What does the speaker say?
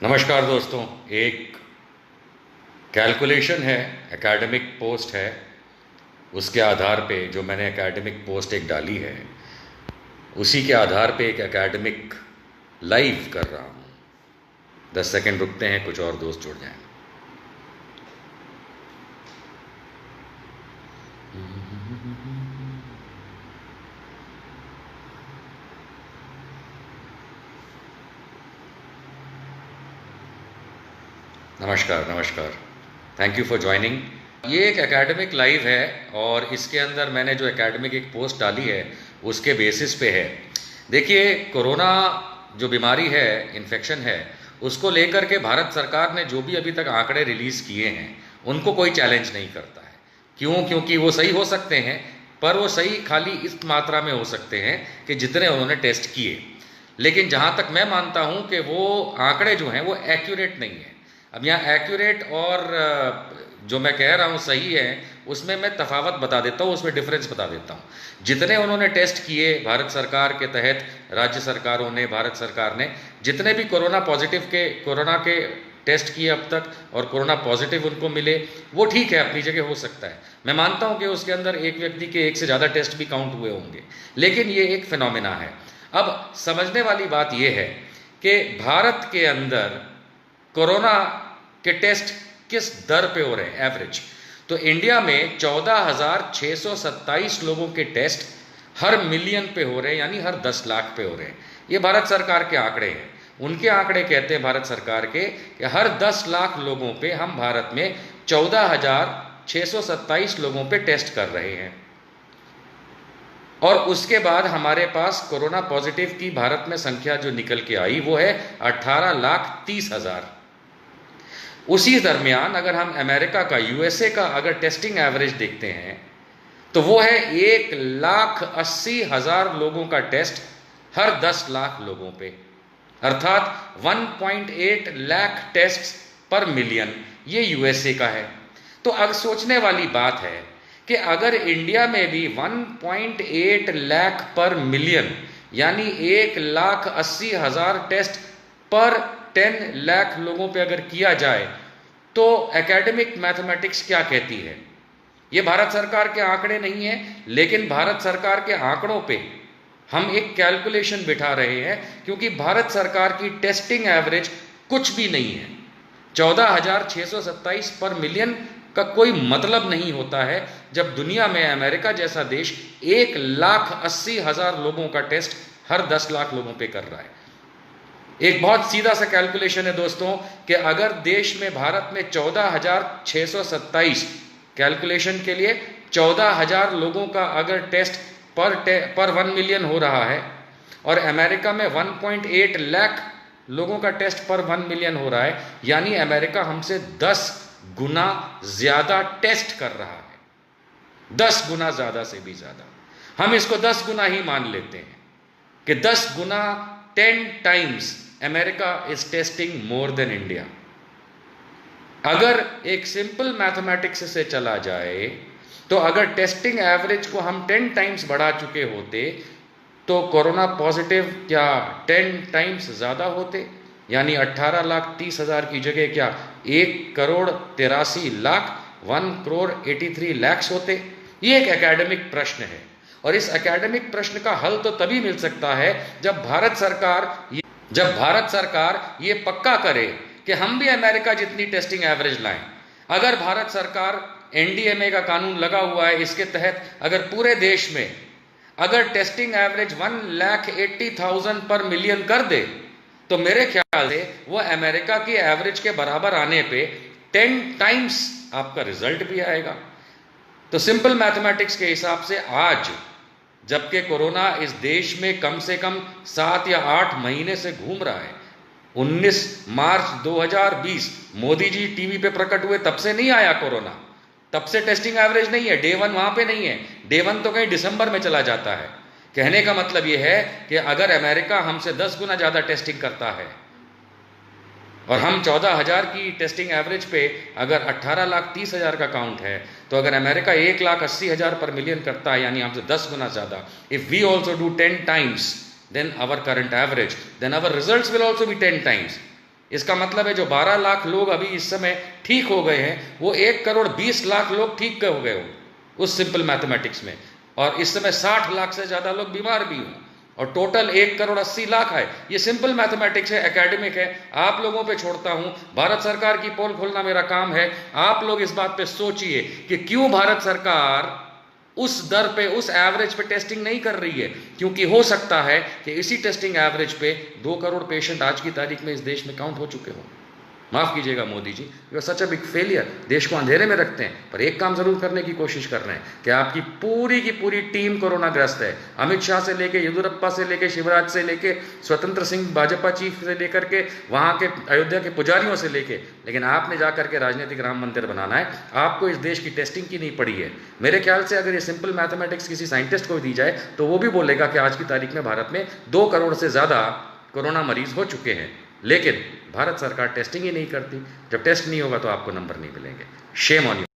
नमस्कार दोस्तों। एक कैलकुलेशन है, एकेडमिक पोस्ट है, उसके आधार पे जो मैंने एकेडमिक पोस्ट एक डाली है उसी के आधार पे एक एकेडमिक लाइव कर रहा हूँ। 10 सेकंड रुकते हैं, कुछ और दोस्त जुड़ जाएं। नमस्कार नमस्कार, थैंक यू फॉर ज्वाइनिंग। ये एक एकेडमिक लाइव है और इसके अंदर मैंने जो एकेडमिक एक पोस्ट डाली है उसके बेसिस पे है। देखिए, कोरोना जो बीमारी है, इन्फेक्शन है, उसको लेकर के भारत सरकार ने जो भी अभी तक आंकड़े रिलीज़ किए हैं उनको कोई चैलेंज नहीं करता है। क्यों? क्योंकि वो सही हो सकते हैं, पर वो सही खाली इस मात्रा में हो सकते हैं कि जितने उन्होंने टेस्ट किए। लेकिन जहाँ तक मैं मानता हूँ कि वो आंकड़े जो हैं वो एक्यूरेट नहीं है। अब यहाँ एक्यूरेट और जो मैं कह रहा हूँ सही है, उसमें मैं तफावत बता देता हूँ, उसमें डिफरेंस बता देता हूँ। जितने उन्होंने टेस्ट किए भारत सरकार के तहत, राज्य सरकारों ने, भारत सरकार ने जितने भी कोरोना के टेस्ट किए अब तक और कोरोना पॉजिटिव उनको मिले, वो ठीक है, अपनी जगह हो सकता है। मैं मानता हूँ कि उसके अंदर एक व्यक्ति के एक से ज़्यादा टेस्ट भी काउंट हुए होंगे, लेकिन ये एक फिनोमिना है। अब समझने वाली बात यह है कि भारत के अंदर कोरोना के टेस्ट किस दर पे हो रहे हैं एवरेज। तो इंडिया में 14,627 लोगों के टेस्ट हर मिलियन पे हो रहे हैं, यानी हर 10 लाख पे हो रहे हैं। ये भारत सरकार के आंकड़े हैं। उनके आंकड़े कहते हैं भारत सरकार के कि हर 10 लाख लोगों पे हम भारत में 14,627 लोगों पे टेस्ट कर रहे हैं। और उसके बाद हमारे पास कोरोना पॉजिटिव की भारत में संख्या जो निकल के आई वो है 18,30,000। उसी दरमियान अगर हम अमेरिका का, यूएसए का अगर टेस्टिंग एवरेज देखते हैं तो वो है 1,80,000 लोगों का टेस्ट हर 10 लाख लोगों पे, अर्थात 1.8 लाख टेस्ट पर मिलियन। ये यूएसए का है। तो अब सोचने वाली बात है कि अगर इंडिया में भी 1.8 लाख पर मिलियन यानी 1,80,000 टेस्ट पर 10 लाख लोगों पे अगर किया जाए तो एकेडमिक मैथमेटिक्स क्या कहती है? ये भारत सरकार के आंकड़े नहीं है, लेकिन भारत सरकार के आंकड़ों पे हम एक कैलकुलेशन बिठा रहे हैं, क्योंकि भारत सरकार की टेस्टिंग एवरेज कुछ भी नहीं है। 14,627 पर मिलियन का कोई मतलब नहीं होता है जब दुनिया में अमेरिका जैसा देश 1,80,000 लोगों का टेस्ट हर 10 लाख लोगों पे कर रहा है। एक बहुत सीधा सा कैलकुलेशन है दोस्तों कि अगर देश में, भारत में 14,627, कैलकुलेशन के लिए 14,000 लोगों का अगर टेस्ट पर 1 मिलियन हो रहा है और अमेरिका में 1.8 लाख लोगों का टेस्ट पर 1 मिलियन हो रहा है, यानी अमेरिका हमसे 10 गुना ज्यादा टेस्ट कर रहा है। 10 गुना ज्यादा से भी ज्यादा। हम इसको 10 गुना ही मान लेते हैं कि 10 गुना, 10 times America is testing more than India. अगर एक सिंपल मैथमेटिक्स से चला जाए तो अगर टेस्टिंग एवरेज को हम 10 टाइम्स बढ़ा चुके होते तो कोरोना पॉजिटिव क्या 10 टाइम्स ज़्यादा होते, यानी 18,30,000 की जगह क्या 1,83,00,000, 1,83,00,000 होते। ये एक एकेडमिक प्रश्न है और इस एकेडमिक प्रश्न का हल तो तभी मिल सकता है जब भारत सरकार ये पक्का करे कि हम भी अमेरिका जितनी टेस्टिंग एवरेज लाएं। अगर भारत सरकार एनडीएमए का कानून लगा हुआ है, इसके तहत अगर पूरे देश में अगर टेस्टिंग एवरेज 1,80,000 पर मिलियन कर दे तो मेरे ख्याल से वो अमेरिका की एवरेज के बराबर आने पे 10 टाइम्स आपका रिजल्ट भी आएगा। तो सिंपल मैथमेटिक्स के हिसाब से आज, जबकि कोरोना इस देश में कम से कम 7 या 8 महीने से घूम रहा है, 19 मार्च 2020 मोदी जी टीवी पे प्रकट हुए, तब से नहीं आया कोरोना, तब से टेस्टिंग एवरेज नहीं है। डे 1 वहां पे नहीं है, डे 1 तो कहीं दिसंबर में चला जाता है। कहने का मतलब यह है कि अगर अमेरिका हमसे 10 गुना ज्यादा टेस्टिंग करता है और हम 14,000 की टेस्टिंग एवरेज पे अगर 18,30,000 का काउंट है, तो अगर अमेरिका 1,80,000 पर मिलियन करता है, यानी हमसे 10 गुना ज्यादा, if we also do 10 times then our current average, then our results will also be 10 times. इसका मतलब है जो 12 लाख लोग अभी इस समय ठीक हो गए हैं, वो 1,20,00,000 लोग ठीक हो गए हो उस सिंपल मैथमेटिक्स में, और इस समय 60 लाख से ज़्यादा लोग बीमार भी हों, और टोटल 1,80,00,000 है। ये सिंपल मैथमेटिक्स है, एकेडमिक है, आप लोगों पे छोड़ता हूं। भारत सरकार की पोल खोलना मेरा काम है। आप लोग इस बात पे सोचिए कि क्यों भारत सरकार उस दर पे, उस एवरेज पे टेस्टिंग नहीं कर रही है, क्योंकि हो सकता है कि इसी टेस्टिंग एवरेज पे 2 करोड़ पेशेंट आज की तारीख में इस देश में काउंट हो चुके हों। माफ़ कीजिएगा Modi ji, you are such a big failure. देश को अंधेरे में रखते हैं, पर एक काम जरूर करने की कोशिश कर रहे हैं कि आपकी पूरी की पूरी टीम कोरोना ग्रस्त है। अमित शाह से लेके, येदियुरप्पा से लेके, शिवराज से लेके, स्वतंत्र सिंह भाजपा चीफ से लेकर के, वहाँ के अयोध्या के पुजारियों से लेके, लेकिन आपने जा करके राजनीतिक राम मंदिर बनाना है। आपको इस देश की टेस्टिंग की नहीं पड़ी है। मेरे ख्याल से अगर ये सिंपल मैथमेटिक्स किसी साइंटिस्ट को दी जाए तो वो भी बोलेगा कि आज की तारीख में भारत में 2 करोड़ से ज़्यादा कोरोना मरीज हो चुके हैं, लेकिन भारत सरकार टेस्टिंग ही नहीं करती। जब टेस्ट नहीं होगा तो आपको नंबर नहीं मिलेंगे। Shame on you.